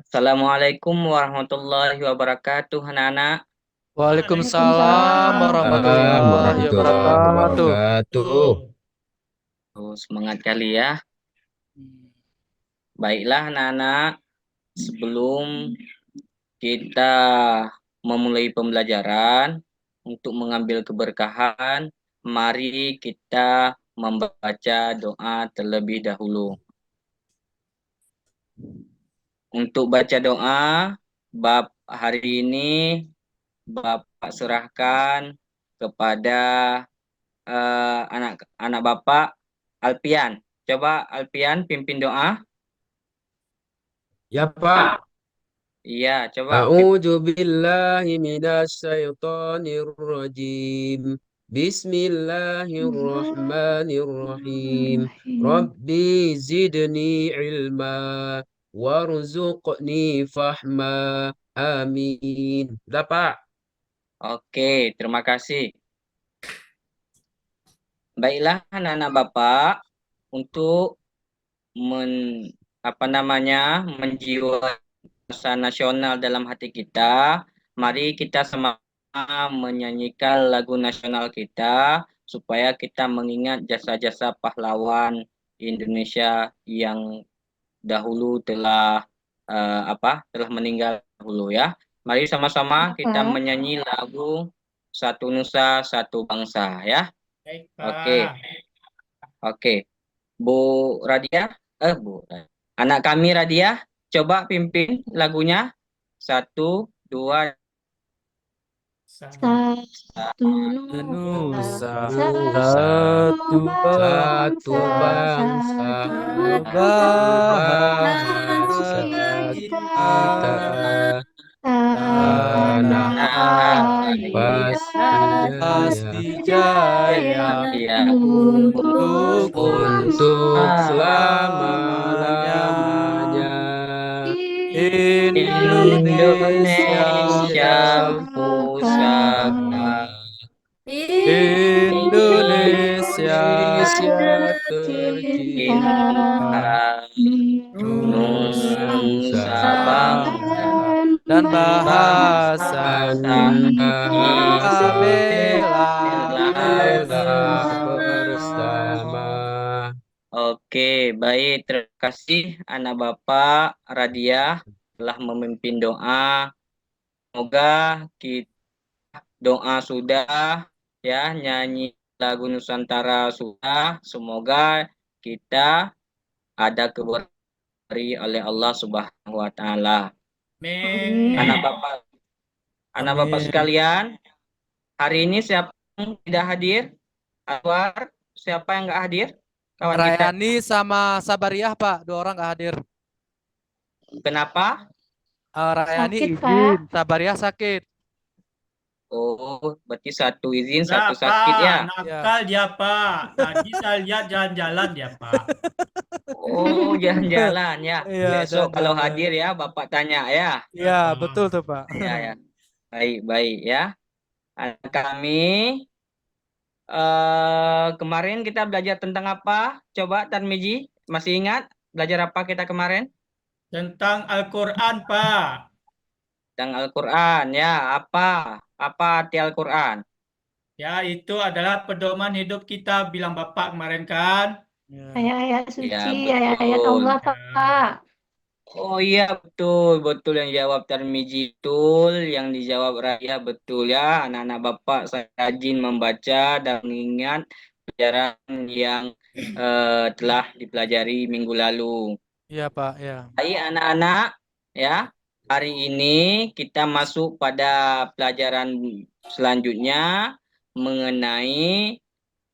Assalamualaikum warahmatullahi wabarakatuh, anak-anak. Waalaikumsalam Waalaikumsalam. warahmatullahi Warahmatullahi wabarakatuh. wabarakatuh. Tuh. Semangat kali ya. Baiklah, anak-anak. Sebelum kita memulai pembelajaran untuk mengambil keberkahan, mari kita membaca doa terlebih dahulu. Untuk baca doa, bab hari ini Bapak serahkan kepada anak Bapak Alpian. Coba Alpian pimpin doa. Ya Pak. Iya, coba. A'udzu billahi minasyaitonir rajim. Bismillahirrahmanirrahim. Bismillahirrahmanirrahim. Rabbi zidni ilma warzuqni fahma. Amin. Udah Pak. Oke, terima kasih. Baiklah anak-anak Bapak, untuk menjiwai rasa nasional dalam hati kita, mari kita sama menyanyikan lagu nasional kita supaya kita mengingat jasa-jasa pahlawan Indonesia yang dahulu telah meninggal dahulu ya. Mari sama-sama kita Pak. menyanyi lagu Satu Nusa Satu Bangsa ya. Baik, Oke, Pak. oke. Bu Radia, Bu, anak kami Radia, coba pimpin lagunya. Satu, dua, Satu nusa, Nusa, Nusa, satu satu satu bangsa, bangsa, satu satu tanah bahasa bahasa kita, kita. kita, tanah Tanah nah, air air pasti jaya pasti pasti jaya jaya ya, untuk untuk untuk selamanya. selama-lamanya. Indonesia Indonesia pusaka, pusaka, Pusaka Indonesia Indonesia tercinta, tercinta, cinta, Nusa Nusa Nusa Bangsa, bangsa dan dan bangsa bahasa dan kita kita bahasa bela bela bela bersama. bersama. Oke, baik. Terima kasih anak Bapak Radia telah memimpin doa. Semoga kita doa sudah, ya, nyanyi lagu Nusantara sudah. Semoga kita ada keberkahan oleh Allah Subhanahu wa taala. Amin. Anak Bapak, anak Bapak Amin. sekalian, hari ini siapa yang tidak hadir? Anwar, siapa yang nggak hadir? Kawan kita. Rayani sama Sabariah, Pak. Dua orang nggak hadir. Kenapa? Rayani sakit, izin, Pak. Sabariah sakit. Oh, berarti satu izin, Enggak, satu sakit Pak. ya. Ya. Nakal dia, Pak. Tadi saya lihat jalan-jalan dia, Pak. Oh, jalan-jalan ya. Iya, Besok kalau jalan-jalan. hadir ya, Bapak tanya ya. Iya, Ya, betul Pak. tuh, Pak. Ya, ya. Baik, baik ya. Anak kami kemarin kita belajar tentang apa? Coba Tarmiji, masih ingat belajar apa kita kemarin? Tentang Al-Quran, Pak. Tentang Al-Qur'an ya. Apa? Apa arti Al-Qur'an? Ya, itu adalah pedoman hidup kita, bilang Bapak kemarin kan. Ya. Ayat-ayat Ya, suci, ayat-ayat betul. Allah, Pak. Ya. Oh iya betul, betul yang jawab Tarmiji, betul yang dijawab Raya, betul ya. Anak-anak Bapak saya rajin membaca dan mengingat pelajaran yang telah dipelajari minggu lalu. Iya, Pak, ya. Baik anak-anak ya, hari ini kita masuk pada pelajaran selanjutnya mengenai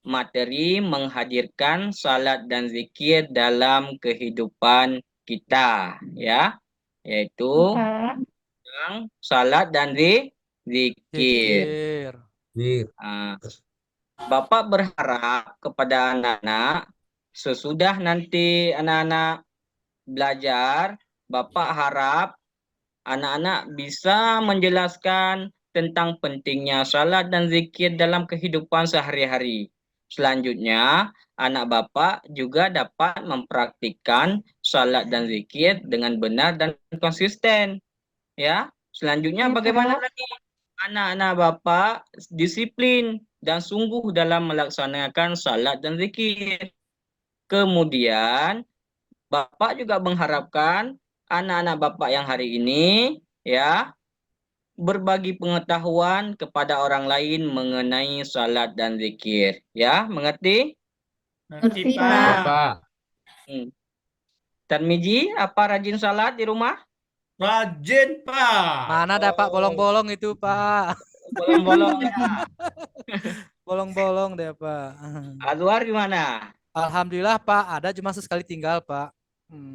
materi menghadirkan salat dan zikir dalam kehidupan kita ya, yaitu Pak. yang salat dan zikir. Zikir. Ah, Bapak berharap kepada anak-anak sesudah nanti anak-anak belajar, Bapak harap anak-anak bisa menjelaskan tentang pentingnya salat dan zikir dalam kehidupan sehari-hari. Selanjutnya, anak Bapak juga dapat mempraktikkan salat dan zikir dengan benar dan konsisten. Ya, selanjutnya Ya, bagaimana Pak. lagi? Anak-anak Bapak disiplin dan sungguh dalam melaksanakan salat dan zikir. Kemudian Bapak juga mengharapkan anak-anak Bapak yang hari ini ya berbagi pengetahuan kepada orang lain mengenai salat dan zikir. Ya, mengerti? Nanti Ngerti, Ya, Pak. Pak. Hmm. Tarmiji, apa rajin salat di rumah? Rajin Pak. Mana ada Pak bolong-bolong itu Pak. Bolong-bolong ya. Bolong-bolong deh Pak. Azwar gimana? Alhamdulillah Pak, ada cuma sesekali tinggal Pak.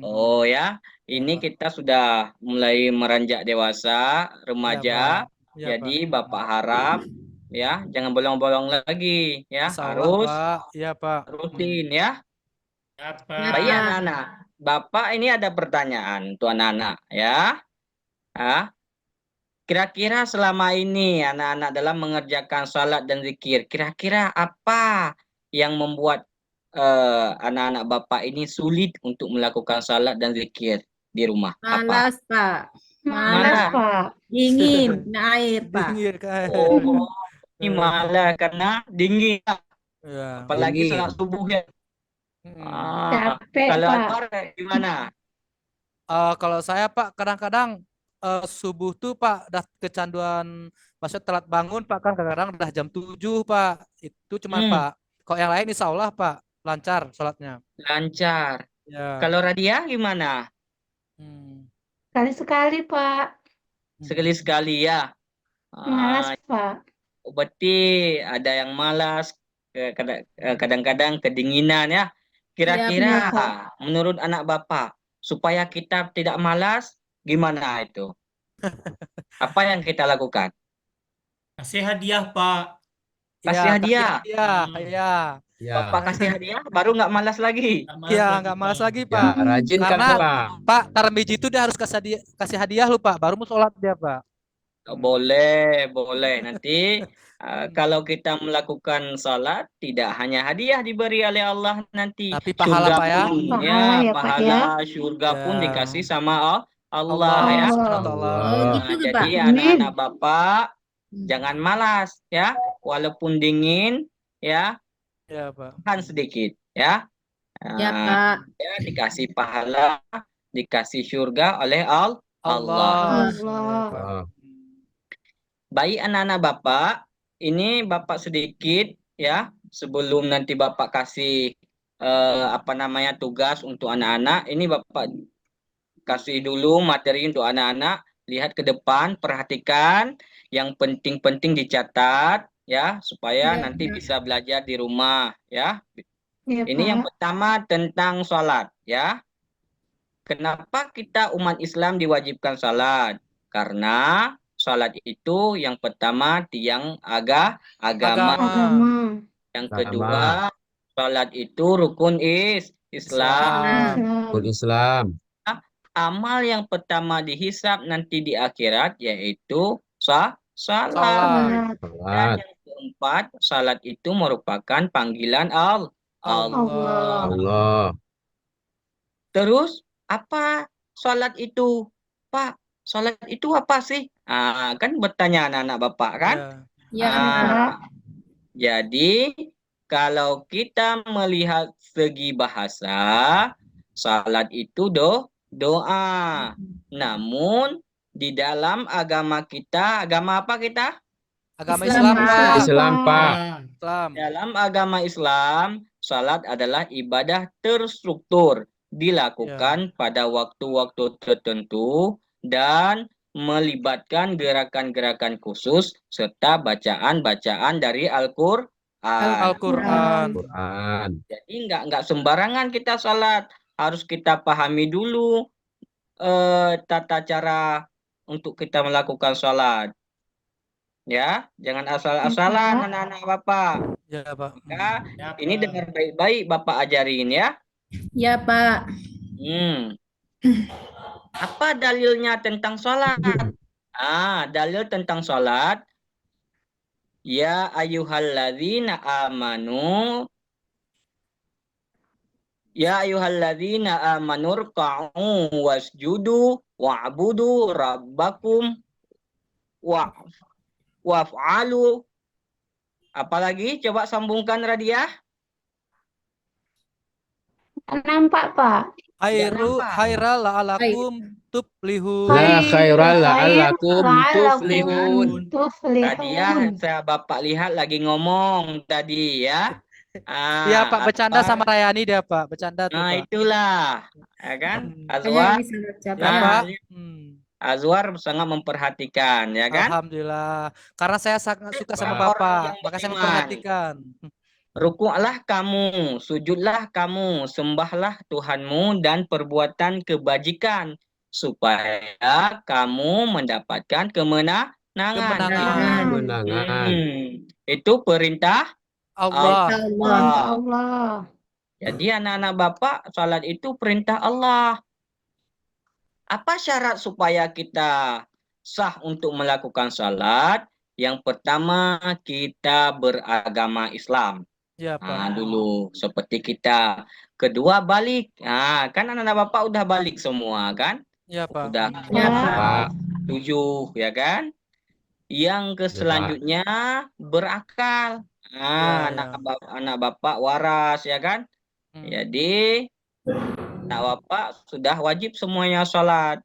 Oh ya, Ya ini Pak. kita sudah mulai meranjak dewasa, Ya remaja. Pak. Ya Pak. Jadi Bapak harap ya jangan bolong-bolong lagi ya, Insya Allah harus Pak. Ya Pak. rutin ya. Ya Baik Pak. anak-anak, Bapak ini ada pertanyaan untuk anak-anak ya. Ah, kira-kira selama ini anak-anak dalam mengerjakan salat dan zikir, kira-kira apa yang membuat anak-anak Bapak ini sulit untuk melakukan salat dan zikir di rumah? Apa? Malas, Pak. Malas, Malas. Pak. Dingin, kena air, Pak. Dingin kan. Oh, ini malah karena dingin, Ya. apalagi Dingin. salat subuh ya. Capek, Kalau Pak. Anwar gimana? Kalau saya Pak kadang-kadang subuh tuh Pak udah kecanduan, maksudnya telat bangun Pak, kan kadang-kadang udah jam 7 Pak. Itu cuman Hmm, Pak. Kok yang lain insya Allah Pak lancar sholatnya. lancar. Ya. Kalau Radia gimana? Hmm. Sekali-sekali, Pak. Sekali-sekali ya. Malas, Pak. Berarti ada yang malas, kadang-kadang kedinginan ya. Kira-kira Iya, Pak. menurut anak Bapak, supaya kita tidak malas, gimana itu? Apa yang kita lakukan? Kasih hadiah Pak. Kasih Ya, hadiah. hadiah. Hmm. Ya. Ya. Bapak kasih hadiah, baru nggak malas lagi. Nggak malas Ya, lagi, nggak malas Pak. lagi Ya, Pak. rajin kan Karena Pak. Pak Tarmiji itu dia harus kasih hadiah lu Pak, baru mau sholat dia Pak. Boleh, boleh. Nanti kalau kita melakukan salat, tidak hanya hadiah diberi oleh Allah nanti, Tapi pahala surga Pak ya. pun Pahala ya, ya, Pak, pahala ya. surga pun Ya. dikasih sama Allah Allah ya. subhanahu wa ta'ala. Oh, Allah. gitu ke, Pak. Jadi Amin. anak-anak Bapak jangan malas ya, walaupun dingin ya, Ya Pak. tahan sedikit ya. Ya, Ah, Pak. ya dikasih pahala, dikasih surga oleh Allah. Allah. Ya, Allah. Pak. Oh. Baik anak-anak Bapak, ini Bapak sedikit ya sebelum nanti Bapak kasih tugas untuk anak-anak. Ini Bapak kasih dulu materi untuk anak-anak. Lihat ke depan, perhatikan yang penting-penting dicatat ya supaya Ya, nanti Pak. bisa belajar di rumah ya. Iya, Ini yang Pak. pertama tentang sholat ya. Kenapa kita umat Islam diwajibkan salat? Karena salat itu yang pertama tiang agama. Agama. Agama. Yang Sama. kedua, salat itu rukun Islam. Islam. Islam. Rukun Islam. Amal yang pertama dihisab nanti di akhirat yaitu salat. Salat. Salat. Dan Salat. yang keempat, salat itu merupakan panggilan Allah. Allah. Allah. Terus apa salat itu? Pak, salat itu apa sih? Kan bertanya anak-anak Bapak kan? Ya. Ya, Ah, Pak. jadi kalau kita melihat segi bahasa, salat itu doa. Namun di dalam agama kita, agama apa kita? Agama Islam, Islam Pak. Islam Pak. Ah, Islam. Dalam agama Islam, salat adalah ibadah terstruktur, dilakukan pada waktu-waktu tertentu dan melibatkan gerakan-gerakan khusus serta bacaan-bacaan dari Al-Qur'an. Al-Quran. Quran. Jadi nggak sembarangan kita salat, harus kita pahami dulu tata cara untuk kita melakukan salat. Ya, jangan asal-asalan Pak. anak-anak Bapak. Ya Pak. Ya, ya, ini Pak. dengar baik-baik Bapak ajarin ya. Ya, Pak. Apa dalilnya tentang sholat? Dalil tentang sholat. Ya ayyuhalladzina amanu. Ya ayyuhalladzina amanu ruk'u wasjudu wa'budu rabbakum wa waf'alu. Apalagi coba sambungkan Radiah. Nggak nampak, Pak. Khairu nampak. khairal la'alakum tuflihun. La khairal Khair la'allakum tuflihun. Tadi ya tuflihun. saya Bapak lihat lagi ngomong tadi ya. Iya Pak, bercanda Azwar. sama Rayani dia Pak, bercanda tuh Nah Pak. itulah, ya kan? Hmm. Kayaknya Azwar, ini sangat Ya capek. Pak. Azwar sangat memperhatikan, ya kan? Alhamdulillah. Karena saya sangat suka sama Pak. Bapak, Orang yang makanya saya beriman. memperhatikan. Rukuklah kamu, sujudlah kamu, sembahlah Tuhanmu dan perbuatan kebajikan supaya kamu mendapatkan kemenangan. Kemenangan. Kemenangan. Itu perintah Allah. Allah. Perintah Allah. Jadi anak-anak Bapak, salat itu perintah Allah. Apa syarat supaya kita sah untuk melakukan salat? Yang pertama, kita beragama Islam. Ya Pak. Dulu seperti kita. Kedua, balik. Kan anak-anak Bapak udah balik semua kan? Ya Pak. Udah Ya Pak. 7 ya kan? Yang selanjutnya berakal. Ya, Anak Bapak waras ya kan? Jadi anak Bapak sudah wajib semuanya sholat.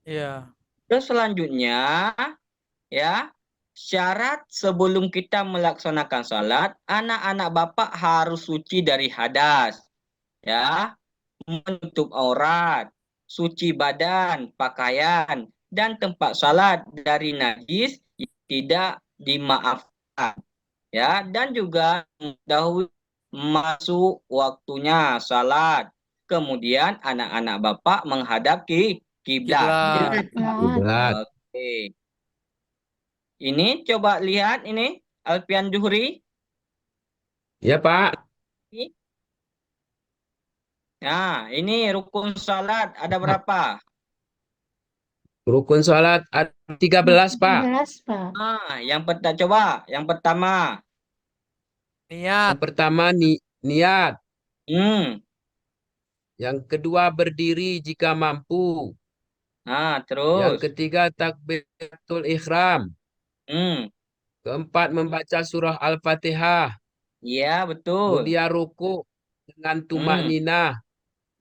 Iya. Terus selanjutnya ya, syarat sebelum kita melaksanakan sholat, anak-anak Bapak harus suci dari hadas. Ya, menutup aurat, suci badan, pakaian, dan tempat salat dari najis tidak dimaafkan. Ya, dan juga mendahului masuk waktunya salat. Kemudian anak-anak Bapak menghadap kiblat. Kiblat. Kiblat. Oke. Ini coba lihat ini Alfian Juhri. Ya Pak. Nah, ini rukun salat ada berapa? Rukun sholat ada 13 Pak. 13, Pak. Yang pertama coba, yang pertama. Niat. Yang pertama niat. Yang kedua berdiri jika mampu. Yang Terus. ketiga takbiratul ihram. Keempat membaca surah Al-Fatihah. Iya, betul. Kemudian ruku dengan tumak ninah.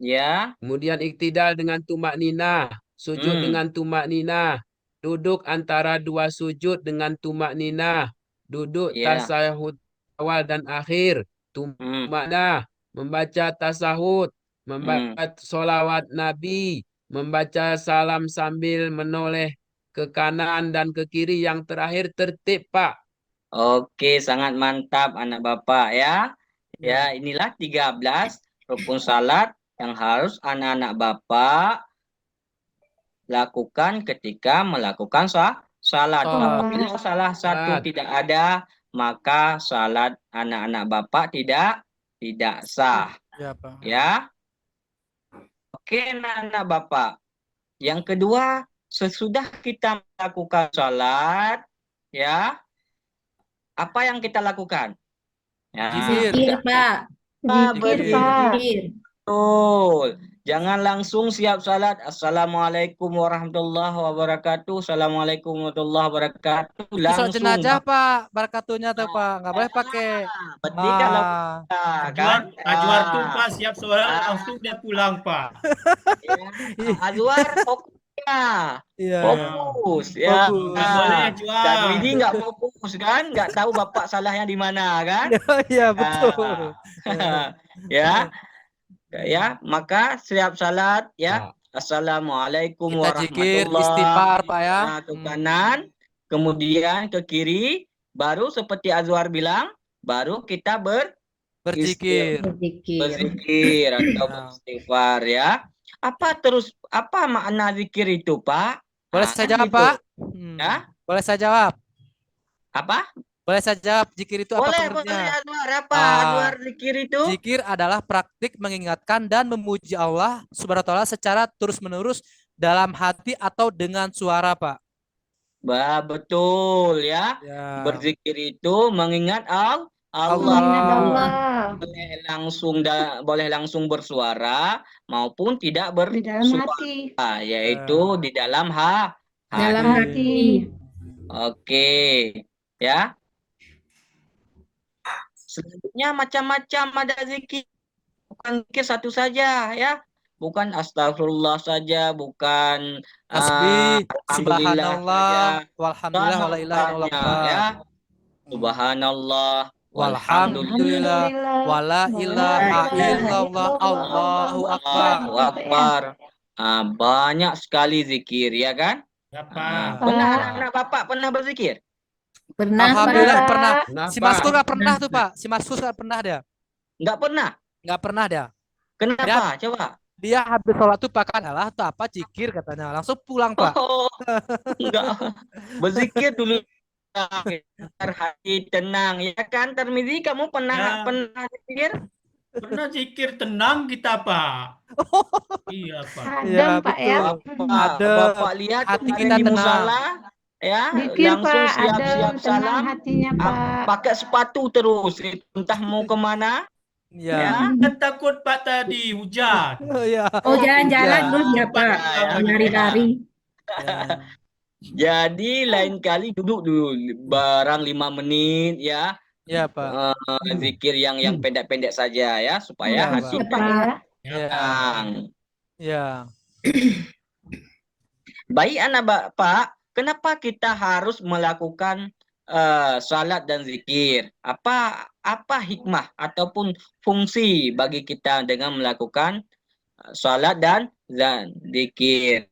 Ya. Kemudian iktidal dengan tumak ninah. Sujud dengan tumak ninah. Duduk antara dua sujud dengan tumak ninah. Duduk tasahud awal dan akhir. Tumak ninah. Membaca tasahud. Membaca sholawat Nabi. Membaca salam sambil menoleh ke kanan dan ke kiri. Yang terakhir tertib, Pak. Oke, sangat mantap anak Bapak ya. Ya, inilah 13 rukun salat yang harus anak-anak Bapak lakukan ketika melakukan salat. Apabila salah satu tidak ada, maka salat anak-anak Bapak tidak sah. Ya Pak. Ya. Oke, anak-anak Bapak. Yang kedua, sesudah kita melakukan salat, ya, apa yang kita lakukan? Ya, Zikir, Pak. Zikir, Pak. Zikir. betul. Jangan langsung siap salat. Assalamualaikum warahmatullahi wabarakatuh. Assalamualaikum warahmatullahi wabarakatuh. Itu sholat Langsung. jenazah Pak, barakatuhnya tuh Pak, nggak boleh pakai. Berarti kalau kan? Azwar tuh Pak siap sholat langsung dia pulang Pak. Azwar fokusnya. Iya. Fokus ya. Fokus. Nggak boleh Azwar. Dan ini nggak fokus kan? Nggak tahu Bapak salahnya di mana kan? Iya betul. Ya, maka siap salat ya. Assalamualaikum Kita zikir, warahmatullahi istighfar Pak ya. Ke kanan, kemudian ke kiri, baru seperti Azwar bilang, baru kita Berzikir. berzikir atau beristighfar ya. Apa makna zikir itu, Pak? Boleh saya jawab Pak? Ya? Boleh saya jawab? Apa? Boleh saya jawab zikir itu apa Boleh pengertiannya? Azwar. Apa Azwar zikir itu? Zikir adalah praktik mengingatkan dan memuji Allah Subhanahu wa taala secara terus-menerus dalam hati atau dengan suara, Pak. Betul ya. Berzikir itu mengingat Allah Mengingat Allah. Allah boleh langsung bersuara maupun tidak di dalam bersuara, hati. yaitu di dalam Dalam hati. hati. Oke, ya. Selanjutnya macam-macam ada zikir, bukan zikir satu saja, ya. Bukan astagfirullah saja, bukan Tasbih, alhamdulillah saja. subhanallah, walhamdulillah, wala ilaha illallah, Banyak, Pak. ya. Subhanallah, walhamdulillah, Walhamdulillah, wala ilaha illallah, Allahu akbar. Allahu Akbar. Banyak sekali zikir, ya kan? Ya, Pak. Pernah anak-anak Bapak pernah berzikir? Pernah, Alhamdulillah Pak. pernah. Nah, Si Pak. Masku nggak pernah tuh, Pak. Si Masku nggak pernah dia. Nggak pernah. Nggak pernah dia. Kenapa? Coba. Dia habis sholat tuh pakai adalah tuh apa zikir katanya. Langsung pulang, Pak. Oh, enggak. Berzikir dulu biar hati tenang, ya kan? Tarmizi, kamu Ya. pernah zikir? Pernah zikir tenang kita, Pak. Iya, Pak. Adem, Pak, ya. Bapak lihat hati kemarin kita di tenang. musala, ya, Zikir, langsung Pak, adem, siap-siap tenang salam, hatinya, Pak. pakai sepatu terus, entah mau kemana, Iya. ya. Kan takut Pak tadi hujan. Oh, iya. Oh, jalan-jalan Iya. dulu ya, Pak. Ya. Lari-lari. Ya. Jadi lain kali duduk dulu barang 5 menit, ya. Iya, Pak. Zikir yang pendek-pendek saja, ya, supaya Iya, hati Ya, Pak, ya. Ya, Iya. tenang. Iya. Baik anak Bapak, kenapa kita harus melakukan salat dan zikir? Apa hikmah ataupun fungsi bagi kita dengan melakukan salat dan zikir?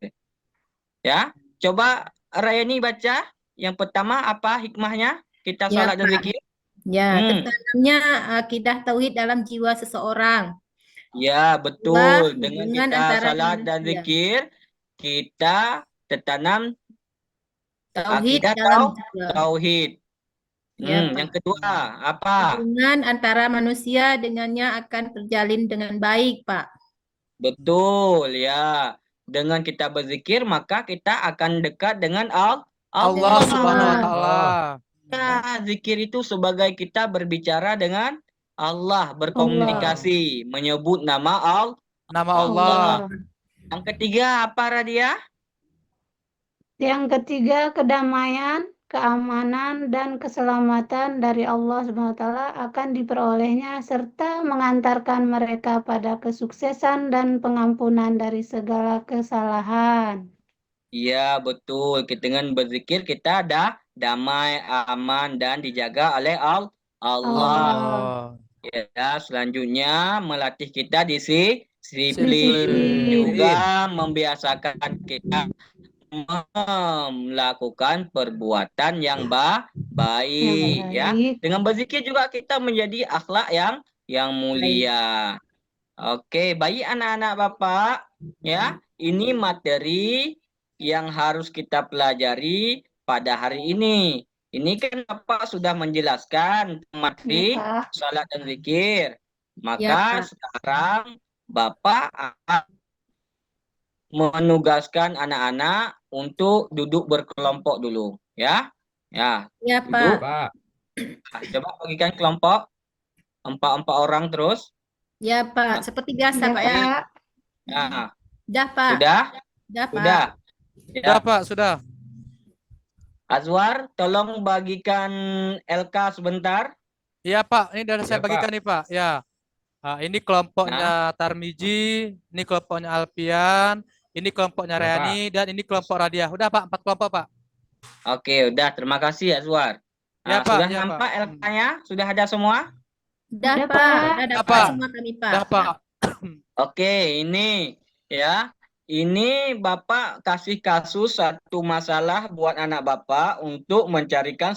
Ya, coba Rayani baca. Yang pertama, apa hikmahnya kita Ya, salat dan Pak. zikir? Ya, tertanamnya akidah tauhid dalam jiwa seseorang. Ya, betul. Dua, Dengan hubungan kita antara salat dan manusia. zikir, kita tertanam Tauhid akidah dalam jiwa. tauhid. Ya, Pak. Yang kedua, apa? Hubungan antara manusia dengannya akan terjalin dengan baik, Pak. Betul, ya. Dengan kita berzikir, maka kita akan dekat dengan Allah Allah. Subhanahu wa taala. Ya, zikir itu sebagai kita berbicara dengan Allah, berkomunikasi, menyebut nama Nama Allah. Yang ketiga, apa Radia? Yang ketiga, kedamaian, keamanan, dan keselamatan dari Allah SWT akan diperolehnya serta mengantarkan mereka pada kesuksesan dan pengampunan dari segala kesalahan. Iya, betul. Dengan berzikir kita ada damai, aman, dan dijaga oleh Allah. Allah. Ya, selanjutnya melatih kita disiplin, Disiplin. juga membiasakan kita melakukan perbuatan yang baik, ya. baik. Dengan berzikir juga kita menjadi akhlak yang mulia. Oke, baik anak-anak Bapak, ya. Ini materi yang harus kita pelajari pada hari ini. Ini kan Bapak sudah menjelaskan materi Ya, Pak. salat dan zikir. Ya, Maka Pak. sekarang Bapak akan menugaskan anak-anak untuk duduk berkelompok dulu, ya. Ya, Ya, duduk. Pak. Pak. Coba bagikan kelompok 4 orang terus. Ya, Pak. Seperti biasa, Ya, Pak, ya. Pak. Nah, Sudah, Pak. sudah? Sudah, Pak. Sudah. Ya. Sudah, Pak, sudah. Azwar, tolong bagikan LK sebentar. Iya, Pak. Ini sudah saya Pak. bagikan nih, Pak. Ya. Ini kelompoknya Tarmiji, ini kelompoknya Alfian, ini kelompoknya Ya, Pak. Rayani, dan ini kelompok Radia. Udah, Pak, 4 kelompok, Pak. Oke, udah. Terima kasih Azwar. Ya, Pak. Sudah Ya, nampak Pak. LK-nya? Sudah ada semua? Sudah, Sudah, Pak. Pak. Sudah Sudah, dapat Pak. semua kami, Pak. Udah, Pak. Oke, ini ya. Ini Bapak kasih kasus satu masalah buat anak Bapak untuk mencarikan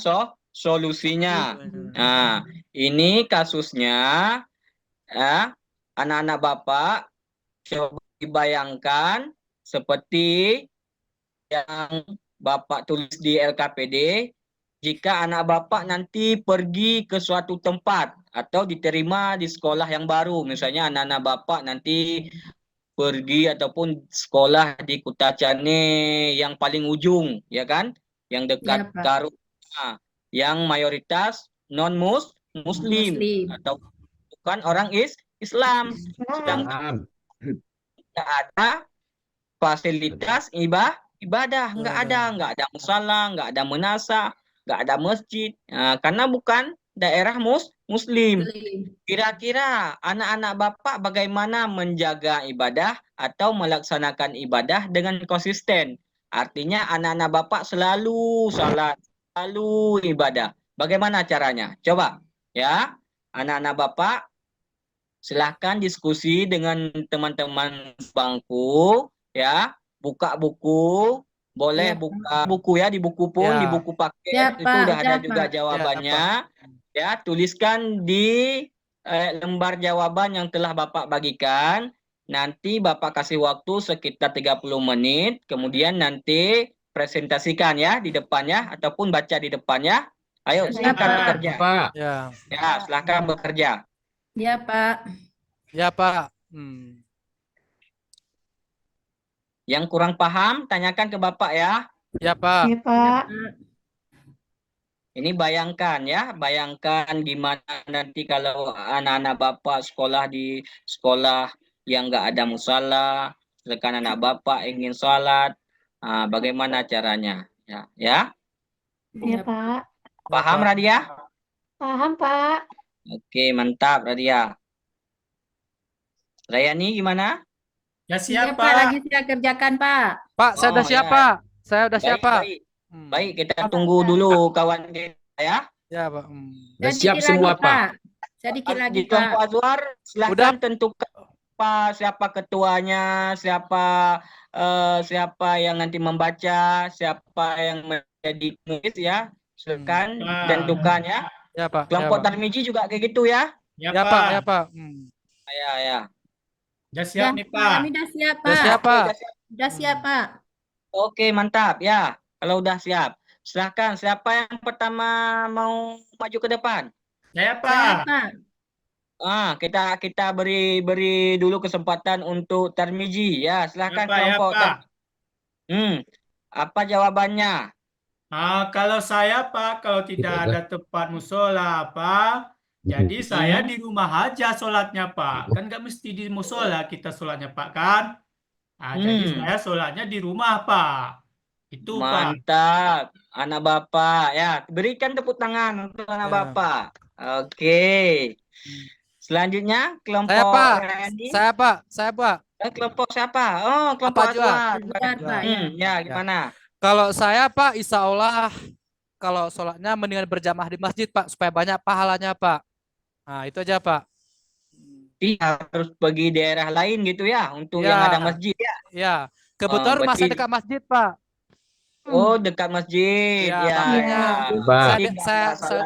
solusinya. Nah, ini kasusnya, ya, anak-anak Bapak coba dibayangkan seperti yang Bapak tulis di LKPD. Jika anak Bapak nanti pergi ke suatu tempat atau diterima di sekolah yang baru, misalnya anak-anak Bapak nanti pergi ataupun sekolah di Kutacane yang paling ujung, ya kan? Yang dekat Ya, Pak. Karuna, yang mayoritas Muslim Muslim. atau bukan orang Islam. Sedangkan Islam. tidak ada fasilitas ibadah, nggak ada musala, nggak ada menasa, nggak ada masjid. Karena bukan daerah Muslim. Muslim. Kira-kira anak-anak Bapak bagaimana menjaga ibadah atau melaksanakan ibadah dengan konsisten? Artinya anak-anak Bapak selalu salat, selalu ibadah. Bagaimana caranya? Coba ya, anak-anak Bapak silahkan diskusi dengan teman-teman bangku ya, buka buku, boleh Ya, Pak. buka buku ya, di buku pun, di Ya, buku paket Ya, itu Pak. udah ada Udah, juga Pak. ya, jawabannya. Pak. Ya, tuliskan di lembar jawaban yang telah Bapak bagikan. Nanti Bapak kasih waktu sekitar 30 menit, kemudian nanti presentasikan ya di depannya ataupun baca di depannya. Ayo, Ya, silakan Pak. bekerja. Bapak. Ya, Ya, silakan bekerja. Ya, Pak. ya Pak. Yang kurang paham, tanyakan ke Bapak ya. Ya Pak. Ya, Pak. Ini bayangkan ya, bayangkan gimana nanti kalau anak-anak Bapak sekolah di sekolah yang nggak ada musala, sedangkan anak Bapak ingin sholat, bagaimana caranya? Ya, ya. Ya, Pak. Ya, Paham Pak. Radia? Paham, Pak. Oke, mantap Radia. Rayani gimana? Ya Ya, siap, Pak. Lagi Pak. saya kerjakan, Pak. Pak, saya udah Oh siap, ya, Pak. Saya udah siap, baik, Pak. baik. Baik, kita tunggu dulu kawan kita ya. Ya, Pak. Udah Saya siap dikit semua, lagi, Pak. Pak. Saya dikit lagi, Di kelompok Pak. Azwar, silahkan tentukan siapa ketuanya, siapa yang nanti membaca, siapa yang menjadi penulis ya. Silakan tentukan ya. Ya, Pak. Kelompok Ya, Pak. Tarmiji juga kayak gitu ya. Ya, Ya, Pak. Pak. Ya, Pak. Ya, ya. Ya siap nih, Pak. Kami udah siap, Udah Pak. siap, Pak. Udah siap, Pak. Oke, mantap ya. Kalau udah siap, silakan. Siapa yang pertama mau maju ke depan? Saya, Saya, Pak. Pak. Kita beri dulu kesempatan untuk Tarmiji ya. Silakan Ya, Pak. Ya, kelompok. Pak. Apa jawabannya? Kalau saya, Pak, kalau tidak ada tempat musola, Pak, jadi saya di rumah aja sholatnya, Pak. Kan nggak mesti di musola kita sholatnya, Pak, kan? Jadi saya sholatnya di rumah, Pak. Itu, Pak. Mantap, anak Bapak ya. Berikan tepuk tangan untuk anak Ya. Bapak. Oke. Selanjutnya kelompok Saya, Pak. Rayani. Saya, Pak. Kelompok siapa? Oh, kelompok Apa juga? Azwar. Azwar, Pak, ya. Ya, gimana? Kalau saya, Pak, insya Allah kalau sholatnya mendingan berjamaah di masjid, Pak, supaya banyak pahalanya, Pak. Nah, itu aja, Pak. Iya, harus pergi daerah lain gitu ya, untuk Ya. yang ada masjid ya. Ya, kebetulan berarti- masa dekat masjid, Pak. Oh, dekat masjid. Ya, Ya, makanya Pak.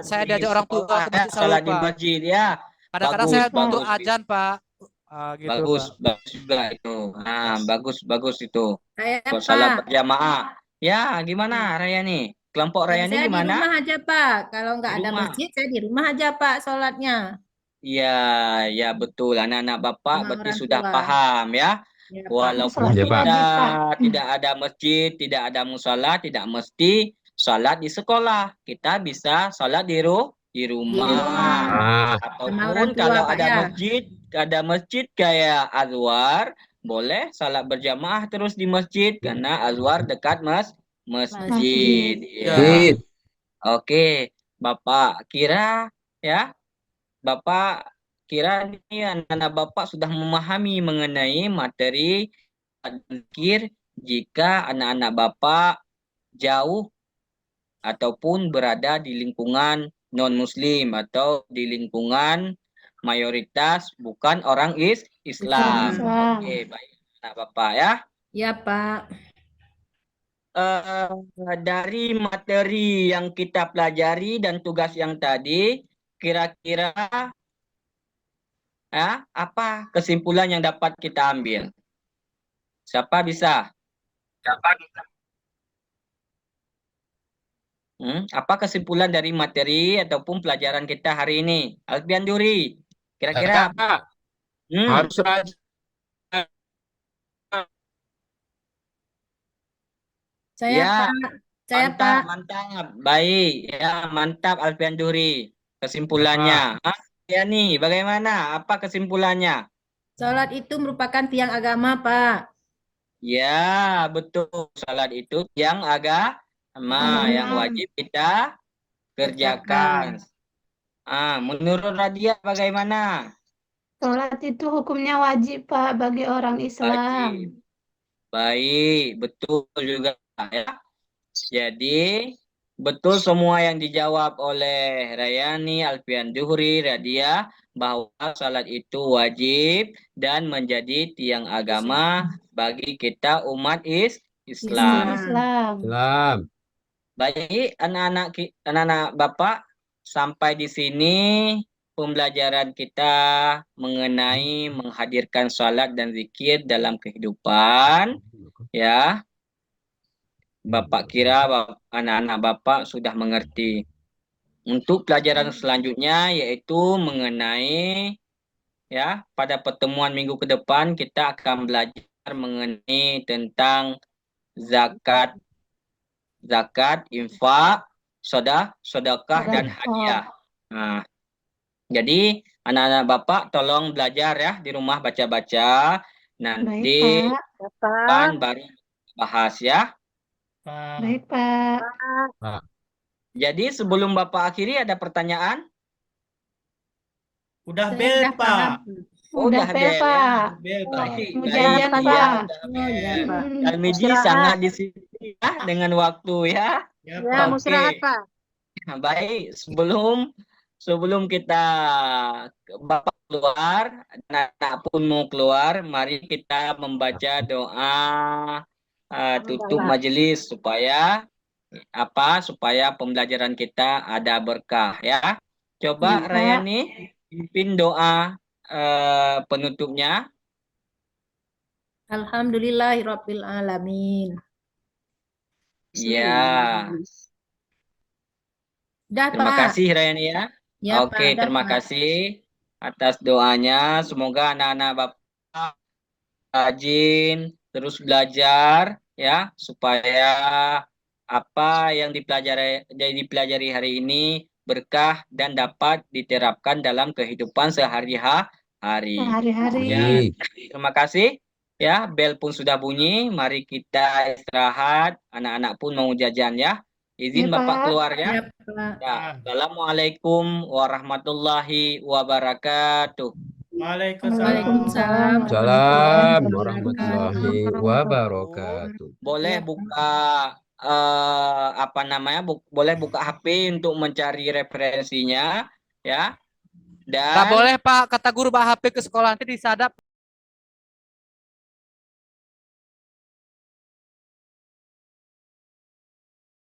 saya diajak orang tua ke masjid selalu, salat di Pak. masjid ya. Kadang-kadang Bagus, saya bagus. untuk ajan, Pak. Gitu, Bagus, Pak. bagus juga itu. Bagus itu. Saya, Buat salat Pak. berjamaah. Ya, gimana Rayani? Kelompok Rayani Saya di gimana? rumah aja, Pak. Kalau nggak Di ada rumah. masjid, saya di rumah aja, Pak, sholatnya. Ya, ya betul. Anak-anak Bapak Sama berarti orang sudah tua. paham ya. Ya, Pak. Walaupun Sholat Ya, Pak. kita wajib, Pak. tidak ada masjid, tidak ada musala, tidak mesti salat di sekolah. Kita bisa salat di rumah. Di rumah. Ah, Ataupun Sama orang tua, kalau Pak, ada ya. masjid kayak Azwar, boleh salat berjamaah terus di masjid karena Azwar dekat masjid. Ya. Masjid. Oke, Bapak kira nih anak-anak Bapak sudah memahami mengenai materi zikir jika anak-anak Bapak jauh ataupun berada di lingkungan non-muslim atau di lingkungan mayoritas bukan orang Islam. Islam. Oke, baik anak Bapak ya. Ya, Pak. Dari materi yang kita pelajari dan tugas yang tadi, kira-kira apa kesimpulan yang dapat kita ambil? Siapa bisa? Apa kesimpulan dari materi ataupun pelajaran kita hari ini? Alfian Duri, kira-kira Pak. Harus rajin. Saya, Ya, Pak. Saya, Pak. mantap. Baik, ya mantap Alfian Duri. kesimpulannya. Ya nih, bagaimana? Apa kesimpulannya? Sholat itu merupakan tiang agama, Pak. Ya, betul. Salat itu yang agama yang wajib kita kerjakan. Menurut Radia bagaimana? Sholat itu hukumnya wajib, Pak, bagi orang Islam. Wajib. Baik, betul juga ya. Jadi, betul semua yang dijawab oleh Rayani, Alfian Juhri, Radia, bahwa salat itu wajib dan menjadi tiang agama bagi kita umat Islam. Islam. Islam. Baik, anak-anak Bapak, sampai di sini pembelajaran kita mengenai menghadirkan salat dan zikir dalam kehidupan. Ya, Bapak kira anak-anak Bapak sudah mengerti. Untuk pelajaran selanjutnya yaitu mengenai ya, pada pertemuan minggu ke depan kita akan belajar mengenai tentang zakat, infak, sedekah dan hadiah. Nah, jadi anak-anak Bapak tolong belajar ya di rumah baca-baca. Nanti Baik, Pak. kan baru bahas ya. Baik, Pak. Jadi sebelum Bapak akhiri ada pertanyaan? Udah Saya bel, udah Pak. paham. Udah bel, ya. Pak. Bel, Pak. Baik, Mau baik. jajan, Iya, Pak. Oh iya, Pak. Almiji sangat disiplin ya dengan waktu ya. Ya, Ya, Pak. mau istirahat, Pak. Nah, baik, sebelum kita Bapak keluar, anak-anak pun mau keluar, mari kita membaca doa tutup majelis supaya pembelajaran kita ada berkah ya. Coba Ya, Pak. Rayani pimpin doa penutupnya. Alhamdulillahirabbil alamin. Ya. Udah, Terima Pak. kasih Rayani ya. Ya, Pak. Oke, Udah, terima Pak. kasih atas doanya. Semoga anak-anak Bapak rajin terus belajar ya supaya apa yang dipelajari hari ini berkah dan dapat diterapkan dalam kehidupan sehari-hari. Sehari-hari. Ya, terima kasih. Ya, bel pun sudah bunyi. Mari kita istirahat. Anak-anak pun mau jajan ya. Izin Ya, Bapak Pak. keluar ya. Ya, Pak. Ya, Assalamualaikum warahmatullahi wabarakatuh. Waalaikumsalam. Salam warahmatullahi wabarakatuh. Boleh buka boleh buka HP untuk mencari referensinya ya. Tak Dan boleh Pak, kata guru bawa HP ke sekolah nanti disadap.